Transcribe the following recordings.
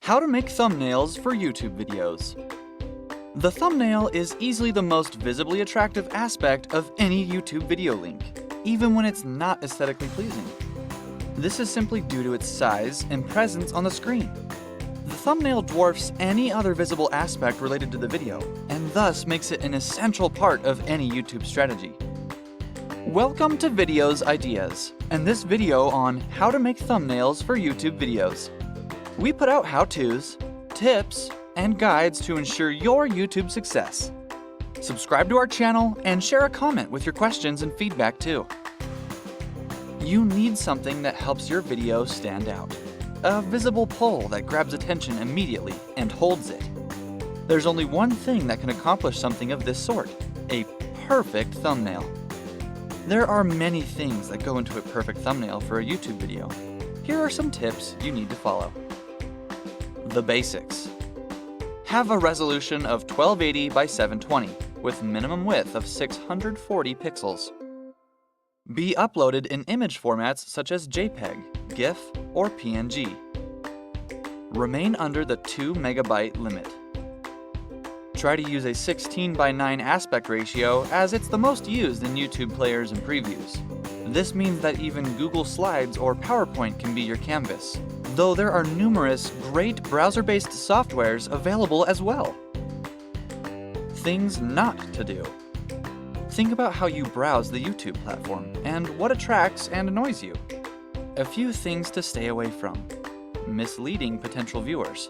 How to make thumbnails for YouTube videos. The thumbnail is easily the most visibly attractive aspect of any YouTube video link, even when it's not aesthetically pleasing. This is simply due to its size and presence on the screen. The thumbnail dwarfs any other visible aspect related to the video, and thus makes it an essential part of any YouTube strategy. Welcome to Videos Ideas, and this video on how to make thumbnails for YouTube videos. We put out how-tos, tips, and guides to ensure your YouTube success. Subscribe to our channel and share a comment with your questions and feedback too. You need something that helps your video stand out. A visible pull that grabs attention immediately and holds it. There's only one thing that can accomplish something of this sort: a perfect thumbnail. There are many things that go into a perfect thumbnail for a YouTube video. Here are some tips you need to follow. The basics. Have a resolution of 1280 by 720 with minimum width of 640 pixels. Be uploaded in image formats such as JPEG, GIF, or PNG. Remain under the 2 MB limit. Try to use a 16 by 9 aspect ratio as it's the most used in YouTube players and previews. This means that even Google Slides or PowerPoint can be your canvas, though there are numerous great browser-based softwares available as well. Things not to do. Think about how you browse the YouTube platform and what attracts and annoys you. A few things to stay away from: misleading potential viewers,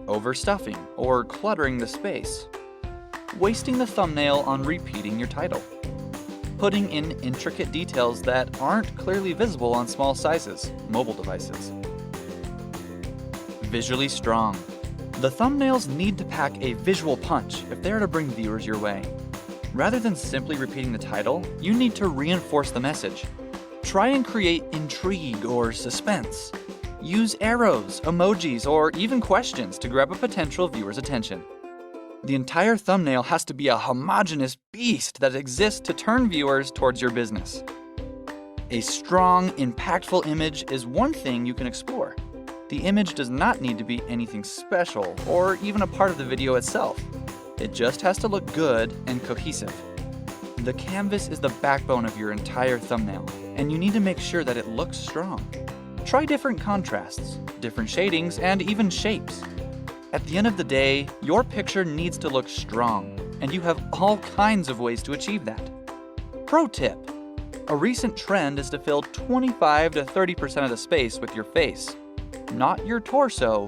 overstuffing or cluttering the space, wasting the thumbnail on repeating your title, putting in intricate details that aren't clearly visible on small sizes, mobile devices. Visually strong. The thumbnails need to pack a visual punch if they are to bring viewers your way. Rather than simply repeating the title, you need to reinforce the message. Try and create intrigue or suspense. Use arrows, emojis, or even questions to grab a potential viewer's attention. The entire thumbnail has to be a homogeneous beast that exists to turn viewers towards your business. A strong, impactful image is one thing you can explore. The image does not need to be anything special or even a part of the video itself. It just has to look good and cohesive. The canvas is the backbone of your entire thumbnail, and you need to make sure that it looks strong. Try different contrasts, different shadings, and even shapes. At the end of the day, your picture needs to look strong, and you have all kinds of ways to achieve that. Pro tip: a recent trend is to fill 25 to 30% of the space with your face. Not your torso,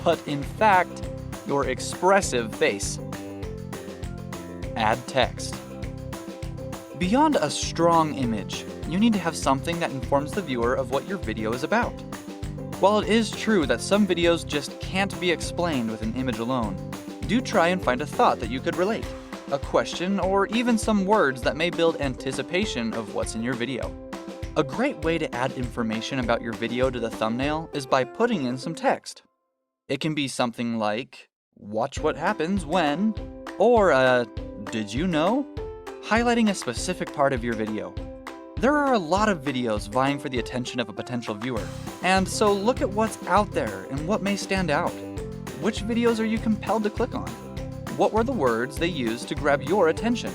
but in fact, your expressive face. Add text. Beyond a strong image, you need to have something that informs the viewer of what your video is about. While it is true that some videos just can't be explained with an image alone, do try and find a thought that you could relate, a question, or even some words that may build anticipation of what's in your video. A great way to add information about your video to the thumbnail is by putting in some text. It can be something like, "Watch what happens when," or "Did you know?" highlighting a specific part of your video. There are a lot of videos vying for the attention of a potential viewer, and so look at what's out there and what may stand out. Which videos are you compelled to click on? What were the words they used to grab your attention?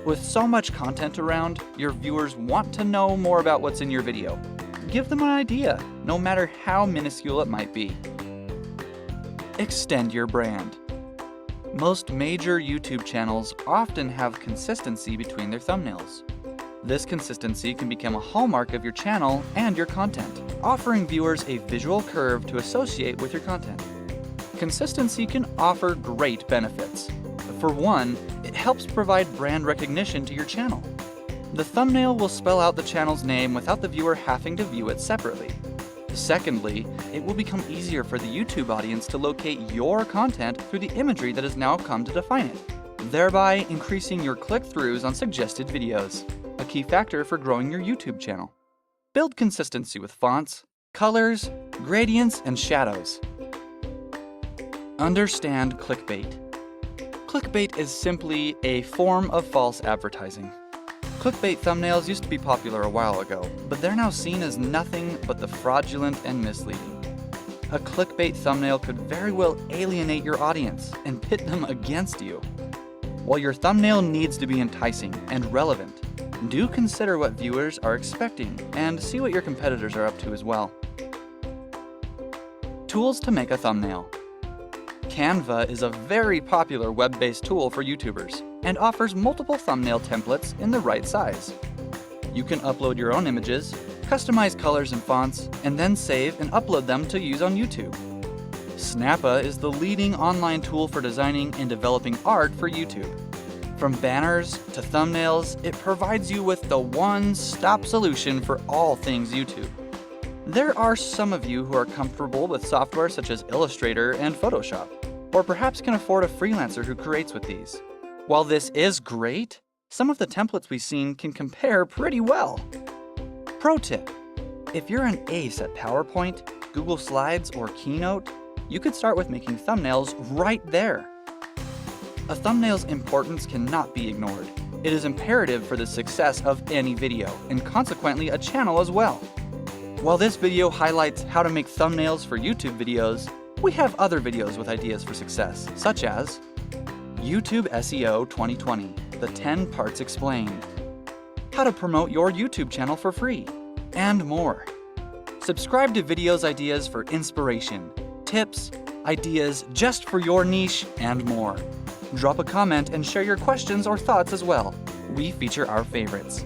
With so much content around, your viewers want to know more about what's in your video. Give them an idea, no matter how minuscule it might be. Extend your brand. Most major YouTube channels often have consistency between their thumbnails. This consistency can become a hallmark of your channel and your content, offering viewers a visual curve to associate with your content. Consistency can offer great benefits. For one, it helps provide brand recognition to your channel. The thumbnail will spell out the channel's name without the viewer having to view it separately. Secondly, it will become easier for the YouTube audience to locate your content through the imagery that has now come to define it, thereby increasing your click-throughs on suggested videos, a key factor for growing your YouTube channel. Build consistency with fonts, colors, gradients, and shadows. Understand clickbait. Clickbait is simply a form of false advertising. Clickbait thumbnails used to be popular a while ago, but they're now seen as nothing but the fraudulent and misleading. a clickbait thumbnail could very well alienate your audience and pit them against you. While your thumbnail needs to be enticing and relevant, do consider what viewers are expecting and see what your competitors are up to as well. Tools to make a thumbnail. Canva is a very popular web-based tool for YouTubers and offers multiple thumbnail templates in the right size. You can upload your own images, customize colors and fonts, and then save and upload them to use on YouTube. Snappa is the leading online tool for designing and developing art for YouTube. From banners to thumbnails, it provides you with the one-stop solution for all things YouTube. There are some of you who are comfortable with software such as Illustrator and Photoshop, or perhaps can afford a freelancer who creates with these. While this is great, some of the templates we've seen can compare pretty well. Pro tip: if you're an ace at PowerPoint, Google Slides, or Keynote, you could start with making thumbnails right there. A thumbnail's importance cannot be ignored. It is imperative for the success of any video, and consequently a channel as well. While this video highlights how to make thumbnails for YouTube videos, we have other videos with ideas for success, such as YouTube SEO 2020, the 10 parts explained, how to promote your YouTube channel for free, and more. Subscribe to videos ideas for inspiration, tips, ideas just for your niche, and more. Drop a comment and share your questions or thoughts as well. We feature our favorites.